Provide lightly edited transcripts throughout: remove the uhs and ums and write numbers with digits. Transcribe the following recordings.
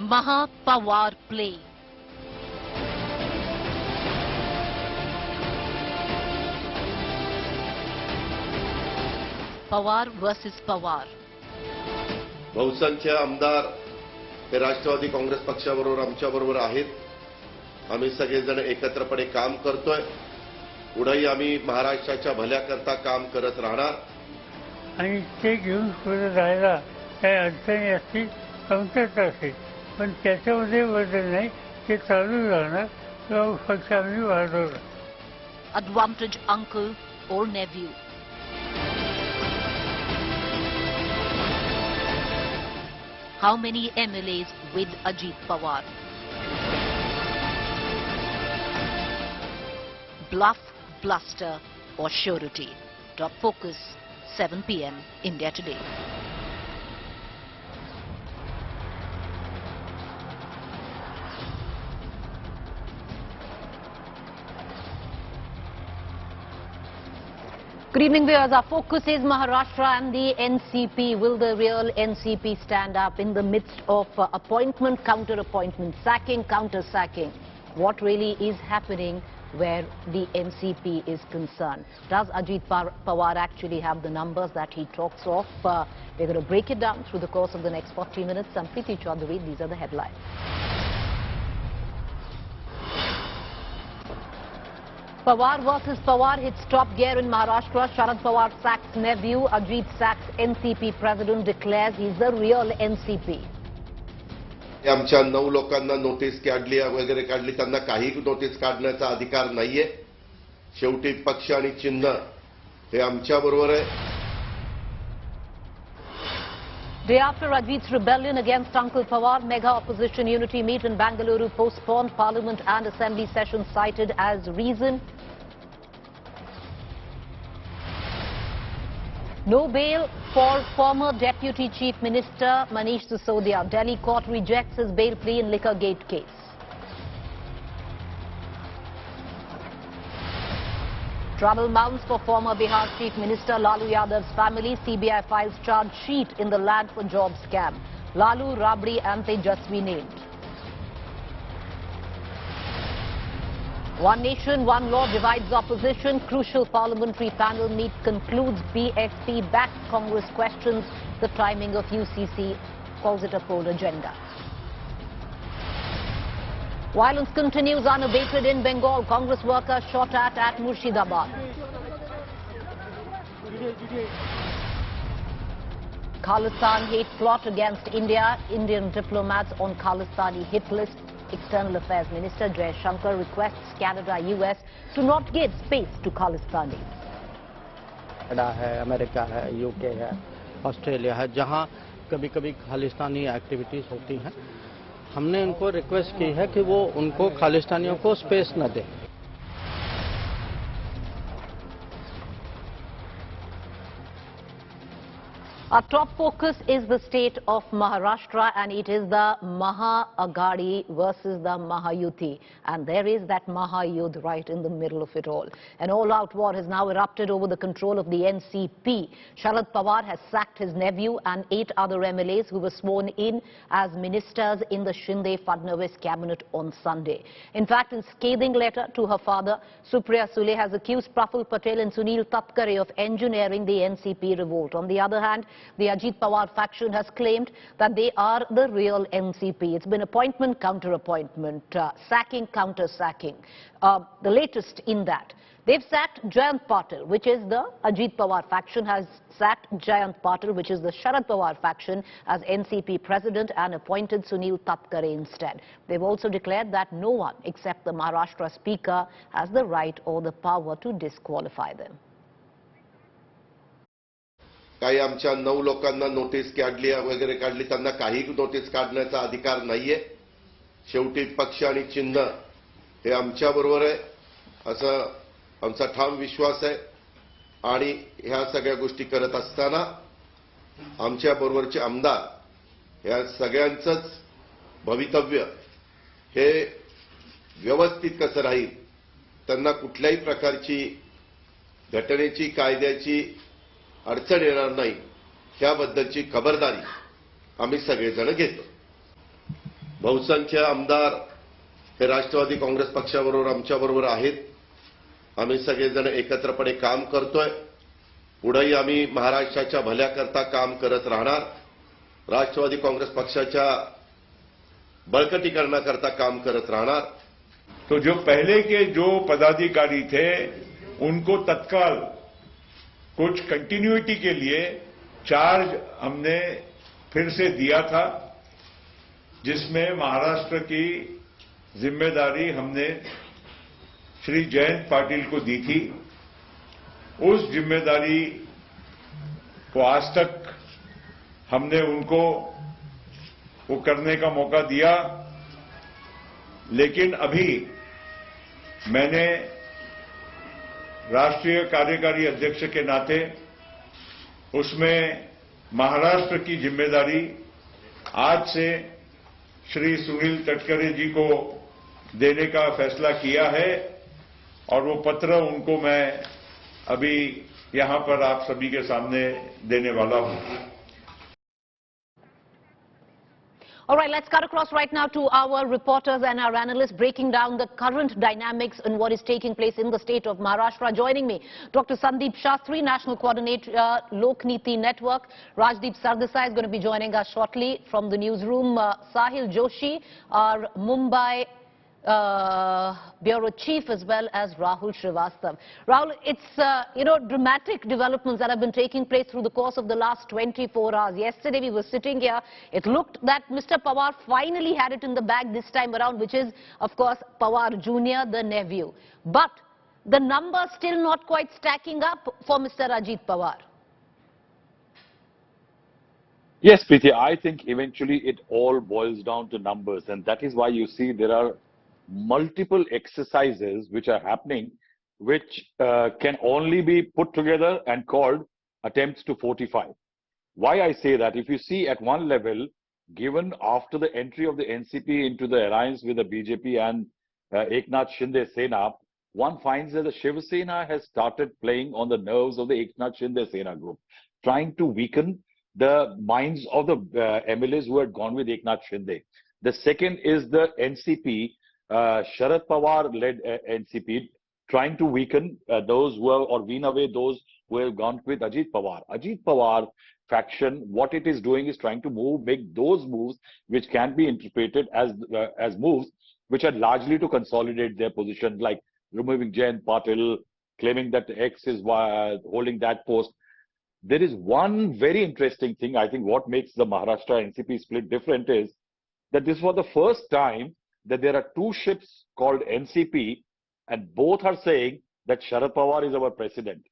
Pawar play. Pawar versus Pawar. बहुसंख्य आमदार हे राष्ट्रवादी काँग्रेस पक्षाबरोबर आमच्याबरोबर आहेत. आम्ही सगळेजण एकत्रपणे काम करतोय. पुढेही आम्ही महाराष्ट्राच्या भल्याकरता काम करत राहणार. आणि ते घेऊन पुढे जायला काही अडचणी असतील, कमतरता असेल, पण त्याच्यामध्ये बदल नाही, ते चालू राहणार. तो फक्त आम्ही वाढवणार. Advantage uncle or nephew. How many MLAs with Ajit Pawar? Bluff, bluster or surety? Top focus, 7 p.m. India Today. Good evening, viewers. Our focus is Maharashtra and the NCP. Will the real NCP stand up in the midst of appointment, counter-appointment, sacking, counter-sacking? What really is happening where the NCP is concerned? Does Ajit Pawar actually have the numbers that he talks of? We're going to break it down through the course of the next 40 minutes. I'm Preeti, Choudhry. These are the headlines. Pawar versus Pawar hits top gear in Maharashtra. Sharad Pawar sacks nephew. Ajit sacks NCP president, declares he's the real NCP. आमच्या 9 लोकांना notice काढली वगैरे काढली, त्यांना काही notice काढण्याचा अधिकार नाहीये. शेवटी पक्ष आणि चिन्ह हे आमच्या बरोबर आहे. Day after Ajit's rebellion against Uncle Pawar, mega opposition unity meet in Bangalore postponed. Parliament and Assembly session cited as reason. No bail for former Deputy Chief Minister Manish Sisodia. Delhi court rejects his bail plea in liquor gate case. Trouble mounts for former Bihar Chief Minister Lalu Yadav's family. CBI files charge sheet in the land for job scam. Lalu, Rabri and Tejasvi named. One nation, one law divides opposition. Crucial parliamentary panel meet concludes. BFP backs Congress questions the timing of UCC, calls it a poll agenda. Violence continues unabated in Bengal. Congress workers shot at Murshidabad. Khalistan hate plot against India. Indian diplomats on Khalistani hit list. External Affairs Minister Jai Shankar requests Canada, US to not give space to Khalistanis. Canada है, America है, UK है, Australia है, जहां कभी-कभी Khalistani activities होती हैं, हमने उनको रिक्वेस्ट की है कि वो उनको खालिस्तानियों को स्पेस न दें. Our top focus is the state of Maharashtra, and it is the Mahagadi versus the Mahayuti. And there is that Mahayudh right in the middle of it all. An all-out war has now erupted over the control of the NCP. Sharad Pawar has sacked his nephew and 8 other MLAs who were sworn in as ministers in the Shinde-Fadnavis cabinet on Sunday. In fact, in scathing letter to her father, Supriya Sule has accused Praful Patel and Sunil Tatkare of engineering the NCP revolt. On the other hand, the Ajit Pawar faction has claimed that they are the real NCP. It's been appointment, counter-appointment, sacking, counter-sacking. The latest in that. They've sacked Jayant Patil, which is the Ajit Pawar faction, has sacked Jayant Patil, which is the Sharad Pawar faction, as NCP president and appointed Sunil Tatkare instead. They've also declared that no one except the Maharashtra speaker has the right or the power to disqualify them. काही आमच्या 9 लोकांना notice काढली वगैरे काढली, त्यांना काही notice काढण्याचा अधिकार नाहीये. शेवटी पक्ष आणि चिन्ह हे आमच्या बरोबर आहे असं आमचा ठाम विश्वास आहे. आणि ह्या सगळ्या गोष्टी करत असताना आमच्या बरोबरचे आमदार या सगळ्यांचंच भवितव्य हे व्यवस्थित कसं राहील, त्यांना कुठल्याही प्रकारची घटनेची कायद्याची अडचण येणार नाही, याबद्दलची खबरदारी आम्ही सगळेजण घेतो. बहुसंख्य आमदार हे राष्ट्रवादी काँग्रेस पक्षाबरोबर आमच्याबरोबर आहेत. आम्ही सगळेजण एकत्रपणे काम करतोय. पुढेही आम्ही महाराष्ट्राच्या भल्याकरता काम करत राहणार. राष्ट्रवादी काँग्रेस पक्षाच्या बळकटीकरणाकरता काम करत राहणार. तो जो पहले के जो पदाधिकारी थे उनको तत्काल कुछ कंटिन्यूटी के लिए चार्ज हमने फिर से दिया था, जिसमें महाराष्ट्र की जिम्मेदारी हमने श्री जयंत पाटिल को दी थी. उस जिम्मेदारी को आज तक हमने उनको वो करने का मौका दिया, लेकिन अभी मैंने राष्ट्रीय कार्यकारी अध्यक्ष के नाते उसमें महाराष्ट्र की जिम्मेदारी आज से श्री सुनील तटकरे जी को देने का फैसला किया है और वो पत्र उनको मैं अभी यहां पर आप सभी के सामने देने वाला हूं. All right, let's cut across right now to our reporters and our analysts breaking down the current dynamics and what is taking place in the state of Maharashtra. Joining me, Dr. Sandeep Shastri, National Coordinator, Lok Niti Network. Rajdeep Sardesai is going to be joining us shortly from the newsroom. Sahil Joshi, our Mumbai Bureau Chief, as well as Rahul Srivastav. Rahul, it's, dramatic developments that have been taking place through the course of the last 24 hours. Yesterday we were sitting here. It looked that Mr. Pawar finally had it in the bag this time around, which is, of course, Pawar Jr., the nephew. But the numbers still not quite stacking up for Mr. Ajit Pawar. Yes, Preeti, I think eventually it all boils down to numbers, and that is why you see there are multiple exercises which are happening, which can only be put together and called attempts to fortify. Why I say that? If you see at one level, given after the entry of the NCP into the alliance with the BJP and Eknath Shinde-Sena, one finds that the Shiv Sena has started playing on the nerves of the Eknath Shinde-Sena group, trying to weaken the minds of the MLAs who had gone with Eknath Shinde. The second is the NCP, Sharad Pawar-led NCP, trying to weaken those who have, or wean away those who have gone with Ajit Pawar. Ajit Pawar faction, what it is doing is trying to make those moves which can be interpreted as moves which are largely to consolidate their position, like removing Jayant Patil, claiming that X is holding that post. There is one very interesting thing. I think what makes the Maharashtra NCP split different is that this was the first time that there are two ships called NCP, and both are saying that Sharad Pawar is our president.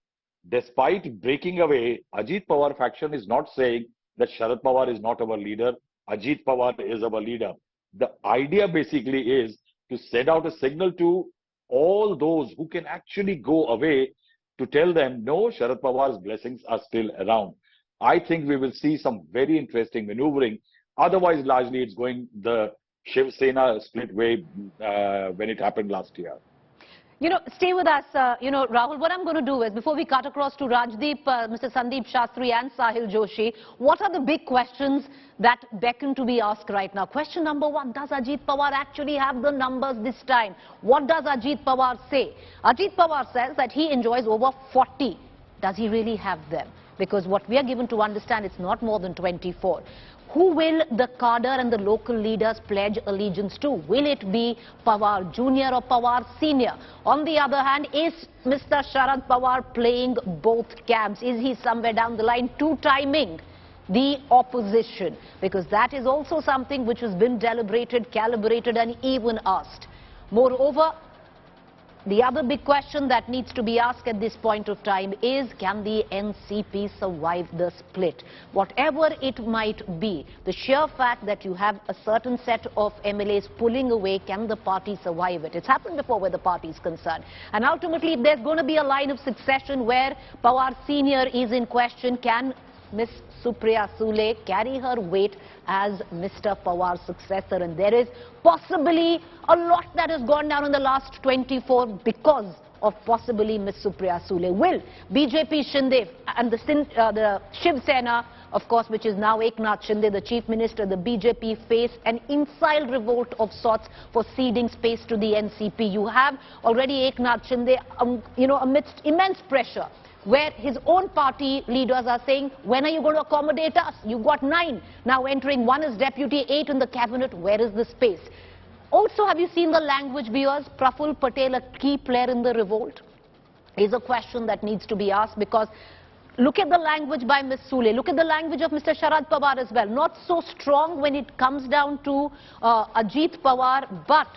Despite breaking away, Ajit Pawar faction is not saying that Sharad Pawar is not our leader, Ajit Pawar is our leader. The idea basically is to send out a signal to all those who can actually go away to tell them, no, Sharad Pawar's blessings are still around. I think we will see some very interesting maneuvering. Otherwise, largely it's going the Shiv Sena split way when it happened last year. Stay with us, Rahul. What I'm going to do is, before we cut across to Rajdeep, Mr. Sandeep Shastri and Sahil Joshi, what are the big questions that beckon to be asked right now? Question number one, does Ajit Pawar actually have the numbers this time? What does Ajit Pawar say? Ajit Pawar says that he enjoys over 40. Does he really have them? Because what we are given to understand, it's not more than 24. Who will the cadre and the local leaders pledge allegiance to? Will it be Pawar Jr. or Pawar Senior? On the other hand, is Mr. Sharad Pawar playing both camps? Is he somewhere down the line two-timing the opposition? Because that is also something which has been deliberated, calibrated and even asked. Moreover, the other big question that needs to be asked at this point of time is, can the NCP survive the split? Whatever it might be, the sheer fact that you have a certain set of MLAs pulling away, can the party survive it? It's happened before where the party is concerned. And ultimately, if there's going to be a line of succession where Pawar Senior is in question, can Ms. Supriya Sule carry her weight as Mr. Pawar's successor? And there is possibly a lot that has gone down in the last 24 because of possibly Ms. Supriya Sule. Will BJP Shinde and the Shiv Sena of course, which is now Eknath Shinde, the Chief Minister, the BJP face an inside revolt of sorts for ceding space to the NCP. You have already Eknath Shinde, amidst immense pressure, where his own party leaders are saying, when are you going to accommodate us? You've got 9 now entering, 1 is deputy, 8 in the cabinet. Where is the space? Also, have you seen the language, viewers? Praful Patel, a key player in the revolt, is a question that needs to be asked, because look at the language by Ms. Sule. Look at the language of Mr. Sharad Pawar as well. Not so strong when it comes down to Ajit Pawar, but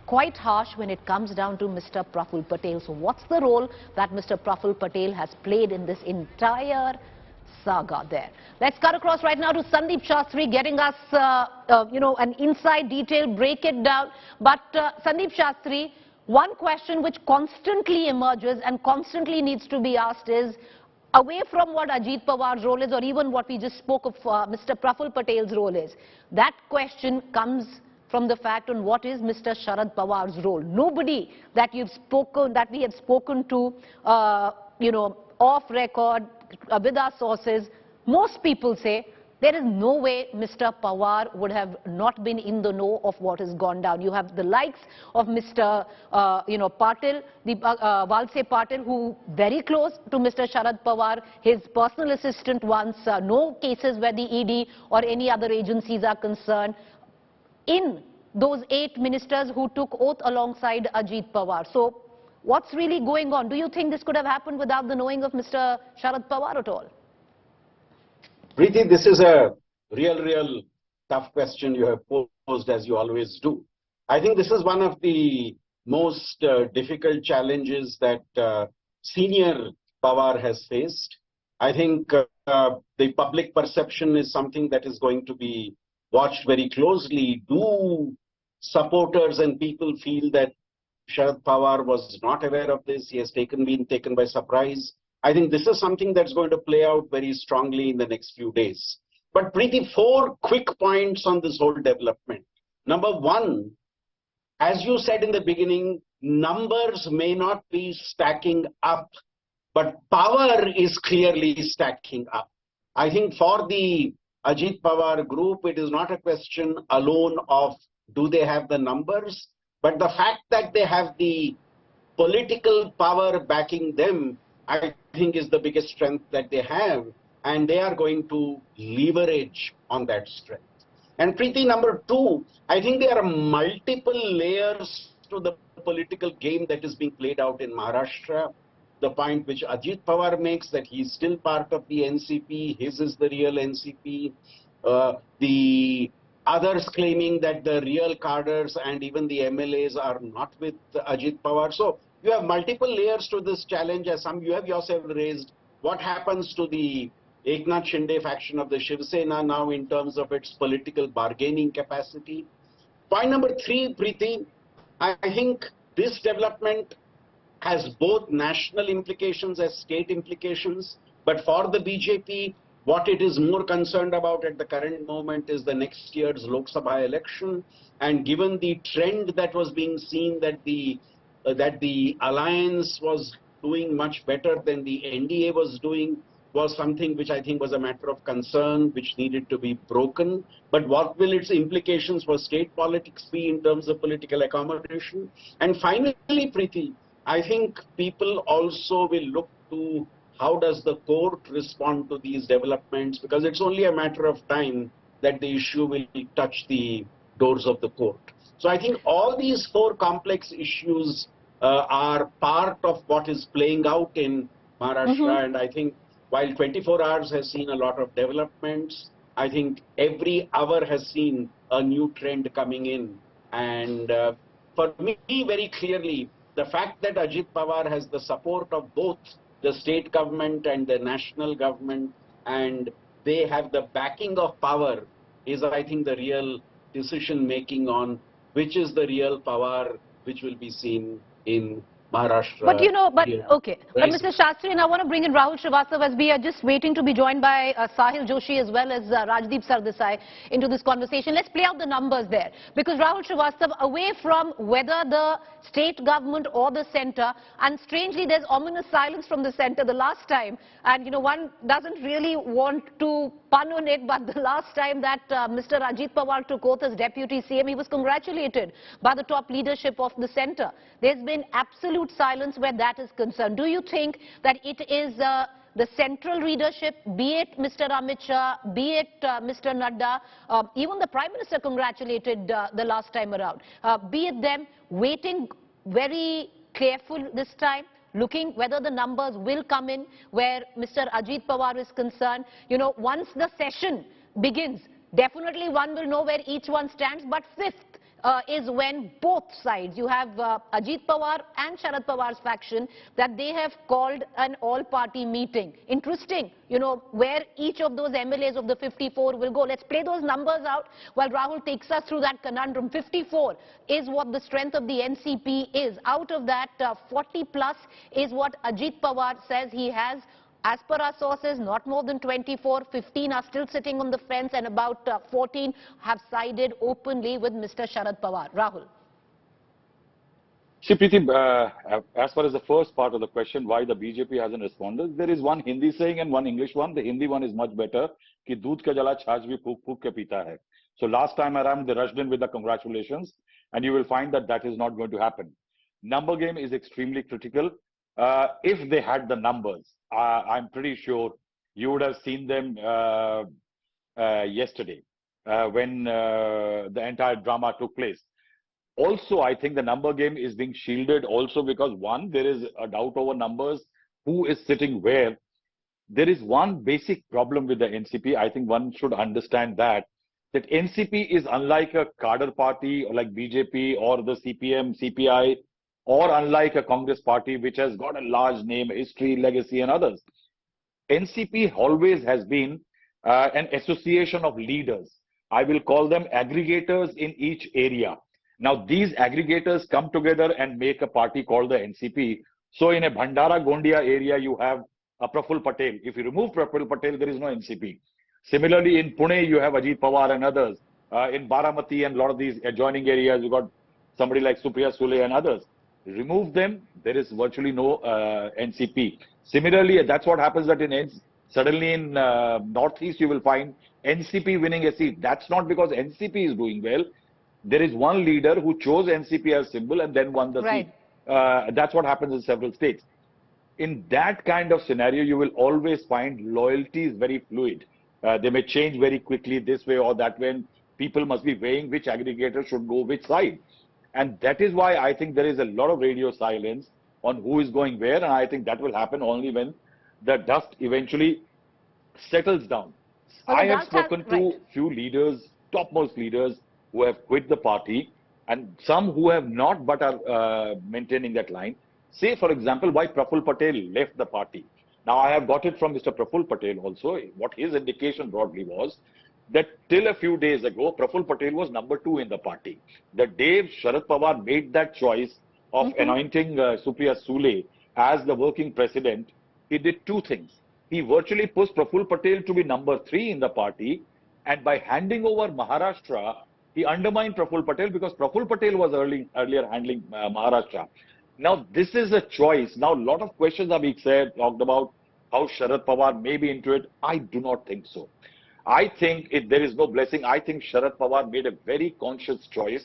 quite harsh when it comes down to Mr. Praful Patel. So what's the role that Mr. Praful Patel has played in this entire saga there? Let's cut across right now to Sandeep Shastri, getting us, an inside detail, break it down. But Sandeep Shastri, one question which constantly emerges and constantly needs to be asked is, away from what Ajit Pawar's role is, or even what we just spoke of Mr. Praful Patel's role is, that question comes from the fact on what is Mr. Sharad Pawar's role. Nobody that we have spoken to, off record, with our sources, most people say there is no way Mr. Pawar would have not been in the know of what has gone down. You have the likes of Mr. Patil, Valse Patil, who very close to Mr. Sharad Pawar, his personal assistant once, no cases where the ED or any other agencies are concerned. In those 8 ministers who took oath alongside Ajit Pawar. So what's really going on? Do you think this could have happened without the knowing of Mr. Sharad Pawar at all? Preeti, this is a real tough question you have posed, as you always do. I think this is one of the most difficult challenges that senior Pawar has faced. I think the public perception is something that is going to be watched very closely. Do supporters and people feel that Sharad Pawar was not aware of this? He has been taken by surprise. I think this is something that's going to play out very strongly in the next few days. But Preeti, 4 quick points on this whole development. Number 1, as you said in the beginning, numbers may not be stacking up, but power is clearly stacking up. I think for the Ajit Pawar group, it is not a question alone of do they have the numbers, but the fact that they have the political power backing them, I think is the biggest strength that they have, and they are going to leverage on that strength. And Preeti, number 2, I think there are multiple layers to the political game that is being played out in Maharashtra. The point which Ajit Pawar makes, that he is still part of the NCP, his is the real NCP. The others claiming that the real cadres and even the MLAs are not with Ajit Pawar. So you have multiple layers to this challenge, as some you have yourself raised. What happens to the Eknath Shinde faction of the Shiv Sena now in terms of its political bargaining capacity? Point number 3, Preeti, I think this development has both national implications as state implications, but for the BJP, what it is more concerned about at the current moment is the next year's Lok Sabha election. And given the trend that was being seen that the alliance was doing much better than the NDA was doing, was something which I think was a matter of concern, which needed to be broken. But what will its implications for state politics be in terms of political accommodation? And finally, Preeti, I think people also will look to how does the court respond to these developments, because it's only a matter of time that the issue will touch the doors of the court. So I think all these 4 complex issues are part of what is playing out in Maharashtra. And I think while 24 hours has seen a lot of developments, I think every hour has seen a new trend coming in. And for me, very clearly, the fact that Ajit Pawar has the support of both the state government and the national government, and they have the backing of power, is, I think, the real decision making on which is the real power which will be seen in Maharashtra. But okay. But Very Mr. Shastri, and I want to bring in Rahul Srivastava as we are just waiting to be joined by Sahil Joshi as well as Rajdeep Sardesai into this conversation. Let's play out the numbers there. Because Rahul Srivastava, away from whether the state government or the centre, and strangely there's ominous silence from the centre the last time, and one doesn't really want to pun on it, but the last time that Mr. Ajit Pawar took oath as Deputy CM, he was congratulated by the top leadership of the centre. There's been absolute silence where that is concerned. Do you think that it is the central leadership, be it Mr. Amit Shah, be it Mr. Nadda, even the Prime Minister congratulated the last time around, be it them waiting very careful this time, looking whether the numbers will come in where Mr. Ajit Pawar is concerned? Once the session begins, definitely one will know where each one stands, but fifth is when both sides, you have Ajit Pawar and Sharad Pawar's faction, that they have called an all-party meeting. Interesting, where each of those MLAs of the 54 will go. Let's play those numbers out while Rahul takes us through that conundrum. 54 is what the strength of the NCP is. Out of that, 40 plus is what Ajit Pawar says he has. As per our sources, not more than 24, 15 are still sitting on the fence, and about 14 have sided openly with Mr. Sharad Pawar. Rahul. See, Preeti, as far as the first part of the question, why the BJP hasn't responded, there is one Hindi saying and one English one. The Hindi one is much better, कि दूध का जला छाछ भी फूक फूक के पीता है. So last time around, they rushed in with the congratulations, and you will find that that is not going to happen. Number game is extremely critical. If they had the numbers, I'm pretty sure you would have seen them yesterday when the entire drama took place. Also, I think the number game is being shielded also because, one, there is a doubt over numbers, who is sitting where. There is one basic problem with the NCP. I think one should understand that NCP is unlike a cadre party or like BJP or the CPM, CPI, or unlike a Congress party which has got a large name, history, legacy and others. NCP always has been an association of leaders. I will call them aggregators in each area. Now these aggregators come together and make a party called the NCP. So in a Bhandara Gondia area you have a Praful Patel. If you remove Praful Patel, there is no NCP. Similarly in Pune you have Ajit Pawar and others. In Baramati and a lot of these adjoining areas you got somebody like Supriya Sule and others. Remove them, there is virtually no NCP. Similarly, that's what happens that suddenly in Northeast you will find NCP winning a seat. That's not because NCP is doing well. There is one leader who chose NCP as symbol and then won the seat. That's what happens in several states. In that kind of scenario, you will always find loyalty is very fluid. They may change very quickly this way or that way. And people must be weighing which aggregator should go which side. And that is why I think there is a lot of radio silence on who is going where. And I think that will happen only when the dust eventually settles down. I have spoken to few leaders, topmost leaders who have quit the party and some who have not but are maintaining that line. Say, for example, why Praful Patel left the party. Now, I have got it from Mr. Praful Patel also. What his indication broadly was that till a few days ago, Praful Patel was number 2 in the party. The day Sharad Pawar made that choice of anointing Supriya Sule as the working president, he did two things. He virtually pushed Praful Patel to be number 3 in the party, and by handing over Maharashtra, he undermined Praful Patel because Praful Patel was earlier handling Maharashtra. Now, this is a choice. Now, a lot of questions are being talked about how Sharad Pawar may be into it. I do not think so. I think there is no blessing. I think Sharad Pawar made a very conscious choice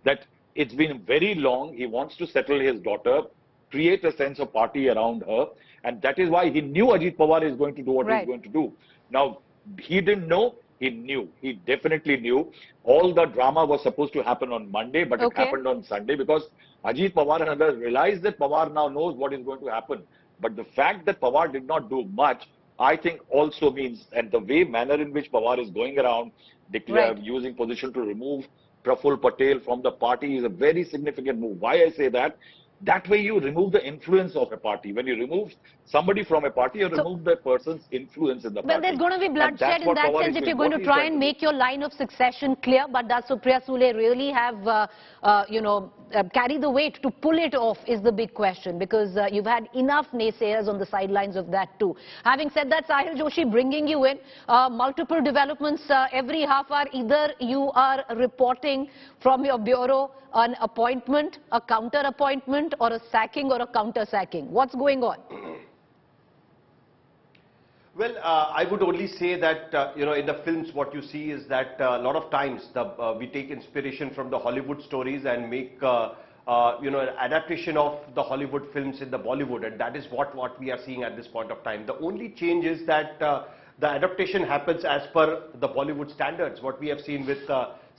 that it's been very long. He wants to settle his daughter, create a sense of party around her. And that is why he knew Ajit Pawar is going to do what he's going to do. Now, he didn't know. He knew. He definitely knew. All the drama was supposed to happen on Monday, but it happened on Sunday because Ajit Pawar and others realized that Pawar now knows what is going to happen. But the fact that Pawar did not do much, I think also means, and the manner in which Pawar is going around, using position to remove Praful Patel from the party is a very significant move. Why I say that? that way you remove the influence of a party. When you remove somebody from a party, you remove that person's influence in the party. Well, there's going to be bloodshed in that sense if you're going to try and make your line of succession clear. But does Supriya Sule really have, carry the weight to pull it off is the big question, because you've had enough naysayers on the sidelines of that too. Having said that, Sahil Joshi, bringing you in, multiple developments every half hour. Either you are reporting from your bureau an appointment, a counter appointment, or a sacking or a counter sacking. What's going on? Well, I would only say that, in the films what you see is that a lot of times we take inspiration from the Hollywood stories and make, an adaptation of the Hollywood films in the Bollywood, and that is what we are seeing at this point of time. The only change is that the adaptation happens as per the Bollywood standards. What we have seen with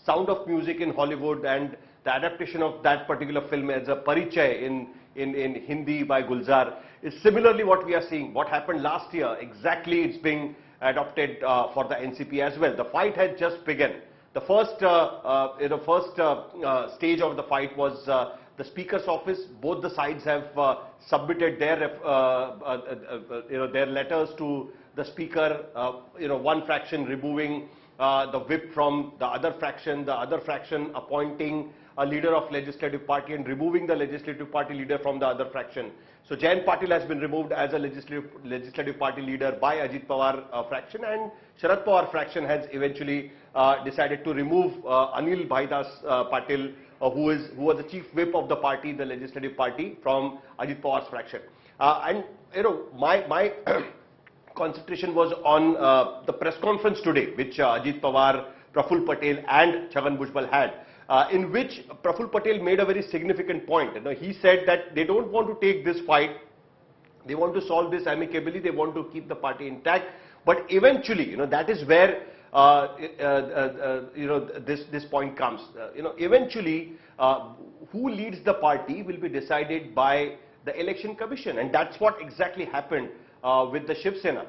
Sound of Music in Hollywood and the adaptation of that particular film as a Parichay in Hindi by Gulzar is similarly what we are seeing. What happened last year, exactly it's being adopted for the NCP as well. The fight had just begun. The first stage of the fight was the Speaker's office. Both the sides have submitted their letters to the Speaker. One fraction removing the whip from the other fraction appointing a leader of legislative party and removing the legislative party leader from the other fraction. So Jayant Patil has been removed as a legislative party leader by Ajit Pawar fraction, and Sharad Pawar fraction has eventually decided to remove Anil Bhaidas Patil, who was the chief whip of the party, the legislative party, from Ajit Pawar's fraction. My concentration was on the press conference today, which Ajit Pawar, Praful Patel and Chhagan Bhujbal had. In which Praful Patel made a very significant point. He said that they don't want to take this fight, they want to solve this amicably, they want to keep the party intact, but eventually, that is where this point comes. Eventually, who leads the party will be decided by the Election Commission, and that's what exactly happened with the Shiv Sena.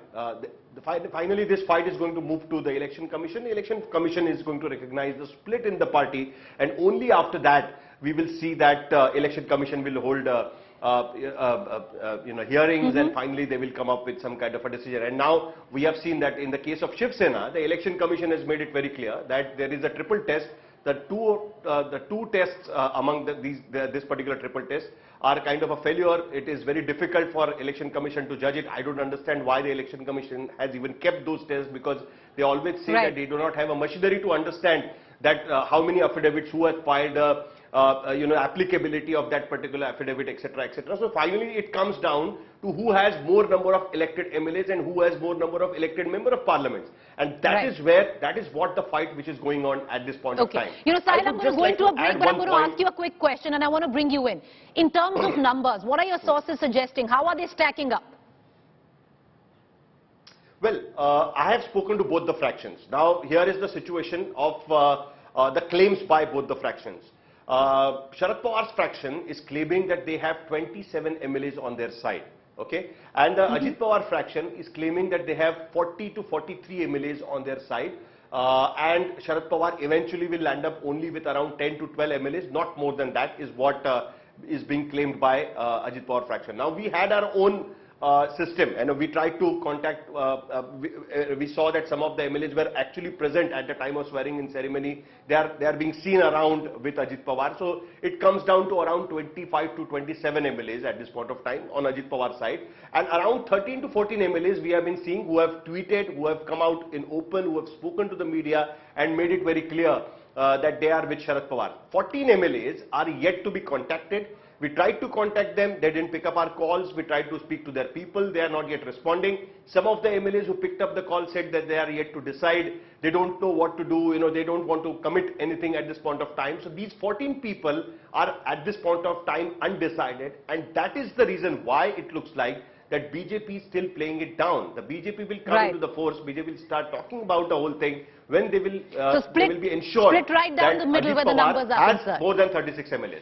Finally, this fight is going to move to the Election Commission. The Election Commission is going to recognize the split in the party, and only after that we will see that Election Commission will hold hearings, and finally they will come up with some kind of a decision. And now we have seen that in the case of Shiv Sena, the Election Commission has made it very clear that there is a triple test. The two tests among this particular triple test are kind of a failure. It is very difficult for Election Commission to judge it. I don't understand why the Election Commission has even kept those tests, because they always say that they do not have a machinery to understand that how many affidavits, who has filed, applicability of that particular affidavit, etc., etc. So finally, it comes down to who has more number of elected MLAs and who has more number of elected member of parliaments, and that is what the fight which is going on at this point of time. Sahil, I'm going to go into a break, but I'm going to ask you a quick question, and I want to bring you in. In terms of numbers, what are your sources suggesting? How are they stacking up? Well, I have spoken to both the fractions. Now, here is the situation of the claims by both the fractions. Sharad Pawar's fraction is claiming that they have 27 MLAs on their side, okay? And the Ajit Pawar fraction is claiming that they have 40 to 43 MLAs on their side, and Sharad Pawar eventually will land up only with around 10 to 12 MLAs, not more than that is what is being claimed by Ajit Pawar fraction. Now, we had our own system, and we tried to contact, we saw that some of the MLAs were actually present at the time of swearing in ceremony. They are being seen around with Ajit Pawar. So it comes down to around 25 to 27 MLAs at this point of time on Ajit Pawar's side, and around 13 to 14 MLAs we have been seeing who have tweeted, who have come out in open, who have spoken to the media and made it very clear that they are with Sharad Pawar. 14 MLAs are yet to be contacted. We tried to contact them, they didn't pick up our calls. We tried to speak to their people, they are not yet responding. Some of the MLAs who picked up the call said that they are yet to decide, they don't know what to do, they don't want to commit anything at this point of time. So these 14 people are at this point of time undecided, and that is the reason why it looks like that BJP is still playing it down. The BJP will come into the force, BJP will start talking about the whole thing when they will, they will be ensured split right down that the middle Ajit where the Pawar numbers are has concerned. more than 36 MLAs.